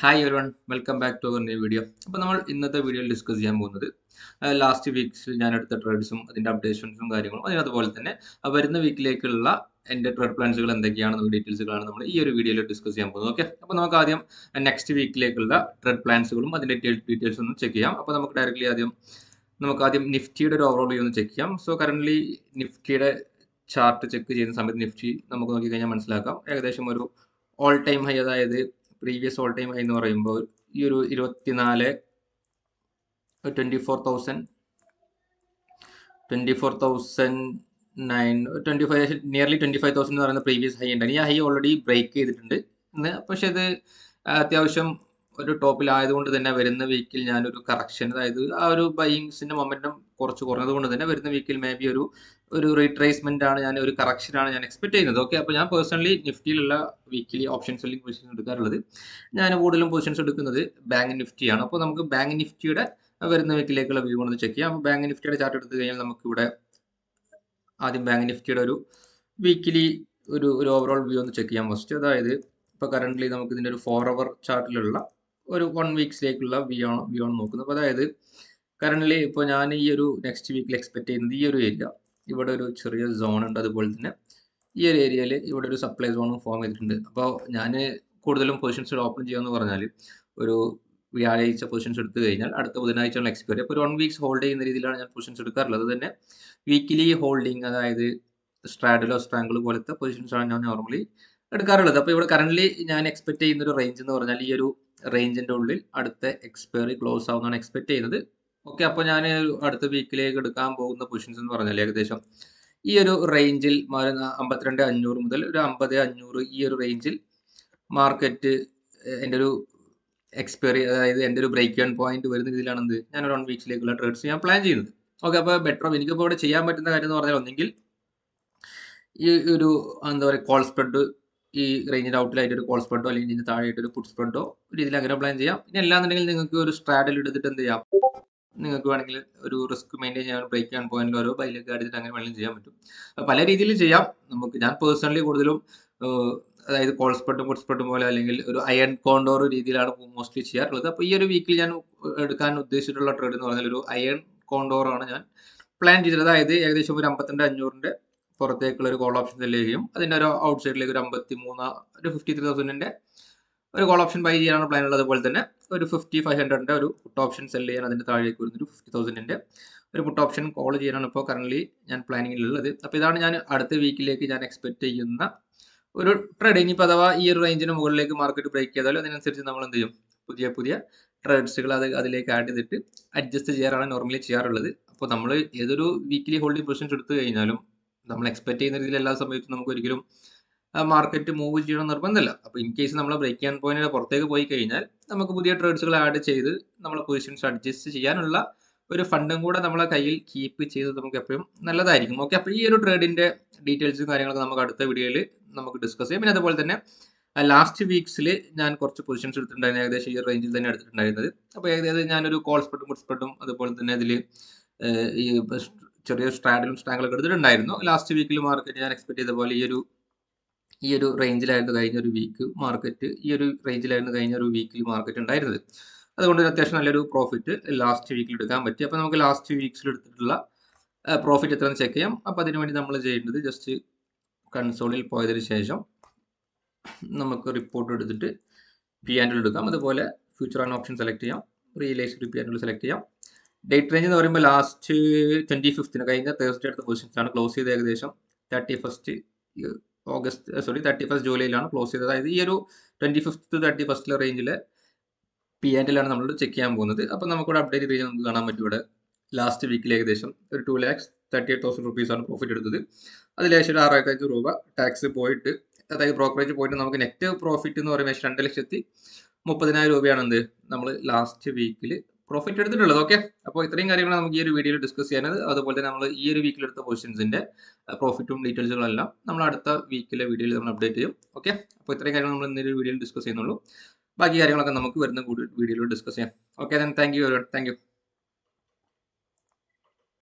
Hi everyone welcome back to our new video. അപ്പോൾ നമ്മൾ ഇന്നത്തെ വീഡിയോയിൽ ഡിസ്കസ് ചെയ്യാൻ പോകുന്നത് ലാസ്റ്റ് വീക്സ് ഞാൻ എടുത്ത ട്രേഡ്സും അതിൻ്റെ അപ്ഡേഷൻസും കാര്യങ്ങളും അതിനതുപോലെ തന്നെ വരുന്ന വീക്കിലേക്കുള്ള എൻ്റെ ട്രേഡ് പ്ലാൻസുകൾ എന്തൊക്കെയാണെന്നുള്ള ഡീറ്റെയിൽസുകളാണ് നമ്മൾ ഈ ഒരു വീഡിയോയിൽ ഡിസ്കസ് ചെയ്യാൻ പോകുന്നത്. ഓക്കെ, അപ്പോൾ നമുക്ക് ആദ്യം നെക്സ്റ്റ് വീക്കിലേക്കുള്ള ട്രേഡ് പ്ലാൻസുകളും അതിൻ്റെ ഡീറ്റെയിൽസ് ഒന്ന് ചെക്ക് ചെയ്യാം. അപ്പോൾ നമുക്ക് ആദ്യം നിഫ്റ്റിയുടെ ഒരു ഓവറോൾ വ്യൂ ഒന്ന് ചെക്ക് ചെയ്യാം. സോ കറൻ്റ്ലി നിഫ്റ്റിയുടെ ചാർട്ട് ചെക്ക് ചെയ്യുന്ന സമയത്ത് നിഫ്റ്റി നമുക്ക് നോക്കിക്കഴിഞ്ഞാൽ മനസ്സിലാക്കാം ഏകദേശം ഒരു ഓൾ ടൈം ഹൈ, അതായത് പ്രീവിയസ് ഓൾ ടൈം ഹൈ എന്ന് പറയുമ്പോൾ ഈ ഒരു 24,000 നിയർലി 25,000 എന്ന് പറയുന്ന പ്രീവിയസ് ഹൈ ഉണ്ടായി. ഈ ഹൈ ഓൾറെഡി ബ്രേക്ക് ചെയ്തിട്ടുണ്ട് ഇന്ന്. പക്ഷെ അത് അത്യാവശ്യം ഒരു ടോപ്പിലായതുകൊണ്ട് തന്നെ വരുന്ന വീക്കിൽ ഞാനൊരു കറക്ഷൻ, അതായത് ആ ഒരു ബൈയിങ്സിന്റെ മൊമെന്റം കുറച്ച് കുറഞ്ഞത് കൊണ്ട് തന്നെ വരുന്ന വീക്കിൽ മേ ബി ഒരു റീട്രേസ്മെന്റ് ആണ്, ഒരു കറക്ഷനാണ് ഞാൻ എക്സ്പെക്ട് ചെയ്യുന്നത്. ഓക്കെ, അപ്പോൾ ഞാൻ പേഴ്സണലി നിഫ്റ്റിയിലുള്ള വീക്കിലി ഓപ്ഷൻ സെല്ലിംഗ് പൊസിഷൻ എടുക്കാറുള്ളത്, ഞാൻ കൂടുതലും പൊസിഷൻസ് എടുക്കുന്നത് ബാങ്ക് നിഫ്റ്റിയാണ്. അപ്പോൾ നമുക്ക് ബാങ്ക് നിഫ്റ്റിയുടെ വരുന്ന വീക്കിലേക്കുള്ള വ്യൂ ഒന്ന് ചെക്ക് ചെയ്യാം. അപ്പോൾ ബാങ്ക് നിഫ്റ്റിയുടെ ചാർട്ട് എടുത്തു കഴിഞ്ഞാൽ നമുക്കിവിടെ ആദ്യം ബാങ്ക് നിഫ്റ്റിയുടെ ഒരു വീക്കിലി ഒരു ഓവറോൾ വ്യൂ ഒന്ന് ചെക്ക് ചെയ്യാം ഫസ്റ്റ്. അതായത് ഇപ്പോൾ കറൻ്റ്ലി നമുക്ക് ഇതിൻ്റെ ഒരു 4 അവർ ചാർട്ടിലുള്ള ഒരു 1 വീക്സിലേക്കുള്ള വ്യൂ ആണ് നോക്കുന്നത്. അപ്പോൾ അതായത് കറൻ്റ്ലി ഇപ്പോൾ ഞാൻ ഈ ഒരു നെക്സ്റ്റ് വീക്കിൽ എക്സ്പെക്ട് ചെയ്യുന്നത് ഈ ഒരു ഏരിയ, ഇവിടെ ഒരു ചെറിയ സോൺ ഉണ്ട്, അതുപോലെ തന്നെ ഈ ഒരു ഏരിയയിൽ ഇവിടെ ഒരു സപ്ലൈ സോണും ഫോം ചെയ്തിട്ടുണ്ട്. അപ്പോൾ ഞാൻ കൂടുതലും പൊസിഷൻസ് ഓപ്പൺ ചെയ്യാമെന്ന് പറഞ്ഞാൽ ഒരു വ്യാഴാഴ്ച പൊസിഷൻസ് എടുത്തു കഴിഞ്ഞാൽ അടുത്ത ബുധനാഴ്ചയാണ് എക്സ്പയറി. അപ്പോൾ ഒരു 1 വീക്സ് ഹോൾഡ് ചെയ്യുന്ന രീതിയിലാണ് ഞാൻ പൊസിഷൻസ് എടുക്കാറുള്ളത്. അത് തന്നെ വീക്കിലി ഹോൾഡിങ്, അതായത് സ്ട്രാഡിലോ സ്ട്രാങ്കിൾ പോലത്തെ പൊസിഷൻസ് ആണ് ഞാൻ നോർമലി എടുക്കാറുള്ളത്. അപ്പോൾ ഇവിടെ കറൻ്റ്ലി ഞാൻ എക്സ്പെക്ട് ചെയ്യുന്ന ഒരു റേഞ്ച് എന്ന് പറഞ്ഞാൽ ഈ ഒരു റേഞ്ചിൻ്റെ ഉള്ളിൽ അടുത്ത എക്സ്പയറി ക്ലോസ് ആവുന്നതാണ് എക്സ്പെക്ട് ചെയ്യുന്നത്. ഓക്കെ, അപ്പോൾ ഞാൻ അടുത്ത വീക്കിലേക്ക് എടുക്കാൻ പോകുന്ന പൊസിഷൻസ് എന്ന് പറഞ്ഞാൽ ഏകദേശം ഈ ഒരു റേഞ്ചിൽ 52,500 മുതൽ ഒരു 50,500 ഈ ഒരു റേഞ്ചിൽ മാർക്കറ്റ് എൻ്റെ ഒരു എക്സ്പയറി, അതായത് എൻ്റെ ഒരു ബ്രേക്ക് ഓൺ പോയിന്റ് വരുന്ന രീതിയിലാണ് ഞാൻ ഒരു 1 വീക്സിലേക്കുള്ള ട്രേഡ്സ് ഞാൻ പ്ലാൻ ചെയ്യുന്നത്. ഓക്കെ, അപ്പോൾ ബെറ്റർ എനിക്കിപ്പോൾ ഇവിടെ ചെയ്യാൻ പറ്റുന്ന കാര്യം എന്ന് പറഞ്ഞാൽ ഒന്നെങ്കിൽ ഈ ഒരു എന്താ പറയുക കോൾ സ്പ്രെഡ്, ഈ റേഞ്ചിൻ്റെ ഔട്ടിലായിട്ട് ഒരു കോൾ സ്പ്രെഡോ അല്ലെങ്കിൽ ഇതിന് താഴെയായിട്ട് ഒരു പുട്ട് സ്പ്രെഡോ രീതിയിൽ അങ്ങനെ പ്ലാൻ ചെയ്യാം. ഇനി അല്ലാന്നുണ്ടെങ്കിൽ നിങ്ങൾക്ക് ഒരു സ്ട്രാഡിൽ എടുത്തിട്ട് എന്ത് ചെയ്യാം, നിങ്ങൾക്ക് വേണമെങ്കിൽ ഒരു റിസ്ക് മെയിൻറ്റെയിൻ ചെയ്യാൻ ബ്രേക്ക് ഓൺ പോയിന്റിൽ ഓരോ ബൈലേക്ക് അടിച്ചിട്ട് അങ്ങനെ വേണമെങ്കിലും ചെയ്യാൻ പറ്റും. പല രീതിയിൽ ചെയ്യാം. ഞാൻ പേഴ്സണലി കൂടുതലും അതായത് കോൾ സ്പ്രെഡും പുട്ട് സ്പ്രെഡും പോലെ അല്ലെങ്കിൽ ഒരു അയൺ കോണ്ടോർ രീതിയിലാണ് മോസ്റ്റ്ലി ചെയ്യാറുള്ളത്. അപ്പോൾ ഈ ഒരു വീക്കിൽ ഞാൻ എടുക്കാൻ ഉദ്ദേശിച്ചിട്ടുള്ള ട്രേഡ് എന്ന് പറഞ്ഞാൽ ഒരു അയൺ കോണ്ടോറാണ് ഞാൻ പ്ലാൻ ചെയ്തത്. അതായത് ഏകദേശം ഒരു 52,500 പുറത്തേക്കുള്ള ഒരു കോൾ ഓപ്ഷൻ സെല്ല് ചെയ്യും, അതിൻ്റെ ഒരു ഔട്ട് സൈഡിലേക്ക് ഒരു 53,000 ഒരു കോൾ ഓപ്ഷൻ ബൈ ചെയ്യാനാണ് പ്ലാൻ ഉള്ളത്. അതുപോലെ തന്നെ ഒരു 50,500 ഒരു പുട്ട് ഓപ്ഷൻ സെല്ല് ചെയ്യാൻ അതിൻ്റെ താഴേക്ക് വരുന്നൊരു 50,000 ഒരു പുട്ട് ഓപ്ഷൻ കോൾ ചെയ്യാനാണ് ഇപ്പോൾ കറൻ്റ്ലി ഞാൻ പ്ലാനിങ്ങിലുള്ളത്. അപ്പോൾ ഇതാണ് ഞാൻ അടുത്ത വീക്കിലേക്ക് ഞാൻ എക്സ്പെക്ട് ചെയ്യുന്ന ഒരു ട്രേഡ്. ഇനിയിപ്പോൾ അഥവാ ഈ ഒരു റേഞ്ചിന് മുകളിലേക്ക് മാർക്കറ്റ് ബ്രേക്ക് ചെയ്താലും അതിനനുസരിച്ച് നമ്മൾ എന്ത് ചെയ്യും, പുതിയ ട്രേഡ്സുകൾ അതിലേക്ക് ആഡ് ചെയ്തിട്ട് അഡ്ജസ്റ്റ് ചെയ്യാറാണ് നോർമലി ചെയ്യാറുള്ളത്. അപ്പോൾ നമ്മൾ ഏതൊരു വീക്കിലി ഹോൾഡിംഗ് പൊസിഷൻസ് എടുത്തു കഴിഞ്ഞാലും നമ്മൾ എക്സ്പെക്ട് ചെയ്യുന്ന രീതിയിൽ എല്ലാ സമയത്തും നമുക്ക് ഒരിക്കലും മാർക്കറ്റ് മൂവ് ചെയ്യണം നിർബന്ധമല്ല. അപ്പോൾ ഇൻ കേസ് നമ്മൾ ബ്രേക്ക് ഓൺ പോയിന്റിന് പുറത്തേക്ക് പോയി കഴിഞ്ഞാൽ നമുക്ക് പുതിയ ട്രേഡ്സുകൾ ആഡ് ചെയ്ത് നമ്മളെ പൊസിഷൻസ് അഡ്ജസ്റ്റ് ചെയ്യാനുള്ള ഒരു ഫണ്ടും കൂടെ നമ്മളെ കയ്യിൽ കീപ്പ് ചെയ്ത് നമുക്ക് എപ്പോഴും നല്ലതായിരിക്കും. ഓക്കെ, അപ്പോൾ ഈ ഒരു ട്രേഡിൻ്റെ ഡീറ്റെയിൽസും കാര്യങ്ങളൊക്കെ നമുക്ക് അടുത്ത വീഡിയോയിൽ നമുക്ക് ഡിസ്കസ് ചെയ്യാം. പിന്നെ അതുപോലെ തന്നെ ലാസ്റ്റ് വീക്സിൽ ഞാൻ കുറച്ച് പൊസിഷൻസ് എടുത്തിട്ടുണ്ടായിരുന്നു, ഏകദേശം ഈ റേഞ്ചിൽ തന്നെ എടുത്തിട്ടുണ്ടായിരുന്നത്. അപ്പോൾ ഏകദേശം ഞാനൊരു കോൾ സ്പ്രെഡും പുട്ട് സ്പ്രെഡും അതുപോലെ തന്നെ അതിൽ ഈ ചെറിയ സ്ട്രാഡിലും സ്ട്രാങ്കിളൊക്കെ എടുത്തിട്ടുണ്ടായിരുന്നു. ലാസ്റ്റ് വീക്കിൽ മാർക്കറ്റ് ഞാൻ എക്സ്പെക്ട് ചെയ്ത പോലെ ഈ ഒരു റേഞ്ചിലായിരുന്നു കഴിഞ്ഞ ഒരു വീക്ക് മാർക്കറ്റ് ഉണ്ടായിരുന്നത്. അതുകൊണ്ട് അത്യാവശ്യം നല്ലൊരു പ്രോഫിറ്റ് ലാസ്റ്റ് വീക്കിൽ എടുക്കാൻ പറ്റി. അപ്പോൾ നമുക്ക് ലാസ്റ്റ് വീക്സിൽ എടുത്തിട്ടുള്ള പ്രോഫിറ്റ് എത്രയെന്ന് ചെക്ക് ചെയ്യാം. അപ്പോൾ അതിനുവേണ്ടി നമ്മൾ ചെയ്യേണ്ടത് ജസ്റ്റ് കൺസോളിൽ പോയതിന് ശേഷം നമുക്ക് റിപ്പോർട്ട് എടുത്തിട്ട് P&L എടുക്കാം. അതുപോലെ ഫ്യൂച്ചർ ആൻഡ് ഓപ്ഷൻ സെലക്ട് ചെയ്യാം, റിയലൈസ്ഡ് P&L സെലക്ട് ചെയ്യാം. ഡേറ്റ് റേഞ്ച് എന്ന് പറയുമ്പോൾ ലാസ്റ്റ് 25th കഴിഞ്ഞ തേഴ്സ്ഡേ എടുത്ത പൊസിഷൻസ് ആണ്. ക്ലോസ് ചെയ്ത് ഏകദേശം 31st ജൂലൈയിലാണ് ക്ലോസ് ചെയ്തത്. അതായത് ഈ ഒരു 25th to 31st റേഞ്ചിലെ P&L ആണ് നമ്മൾ ചെക്ക് ചെയ്യാൻ പോകുന്നത്. അപ്പോൾ നമുക്കിവിടെ അപ്ഡേറ്റ് ചെയ്ത് നമുക്ക് കാണാൻ പറ്റും, ഇവിടെ ലാസ്റ്റ് വീക്കിൽ ഏകദേശം ഒരു 2,38,000 റുപ്പീസാണ് പ്രോഫിറ്റ് എടുത്തത്. അതിലേശം ഒരു 6,500 രൂപ ടാക്സ് പോയിട്ട്, അതായത് ബ്രോക്കറേജ് പോയിട്ട് നമുക്ക് നെറ്റ് പ്രോഫിറ്റ് എന്ന് പറയുമ്പോൾ 2,30,000 രൂപയാണ് നമ്മൾ ലാസ്റ്റ് വീക്കിൽ പ്രോഫിറ്റ് എടുത്തിട്ടുള്ളത്. ഓക്കെ, അപ്പോൾ ഇത്രയും കാര്യങ്ങളാണ് നമുക്ക് ഈ ഒരു വീഡിയോയിൽ ഡിസ്കസ് ചെയ്യാനത്. അതുപോലെ തന്നെ നമ്മൾ ഈ ഒരു വീക്കിൽ എടുത്ത പൊസിഷൻസിൻ്റെ പ്രോഫിറ്റും ഡീറ്റെയിൽസുകളെല്ലാം നമ്മൾ അടുത്ത വീക്കിലെ വീഡിയോയിൽ നമ്മൾ അപ്ഡേറ്റ് ചെയ്യും. ഓക്കെ, അപ്പോൾ ഇത്രയും കാര്യങ്ങൾ നമ്മൾ ഇന്നൊരു വീഡിയോയിൽ ഡിസ്കസ് ചെയ്യുന്നുള്ളൂ. ബാക്കി കാര്യങ്ങളൊക്കെ നമുക്ക് വരുന്ന വീഡിയോയിൽ ഡിസ്കസ് ചെയ്യാം. Okay, thank you.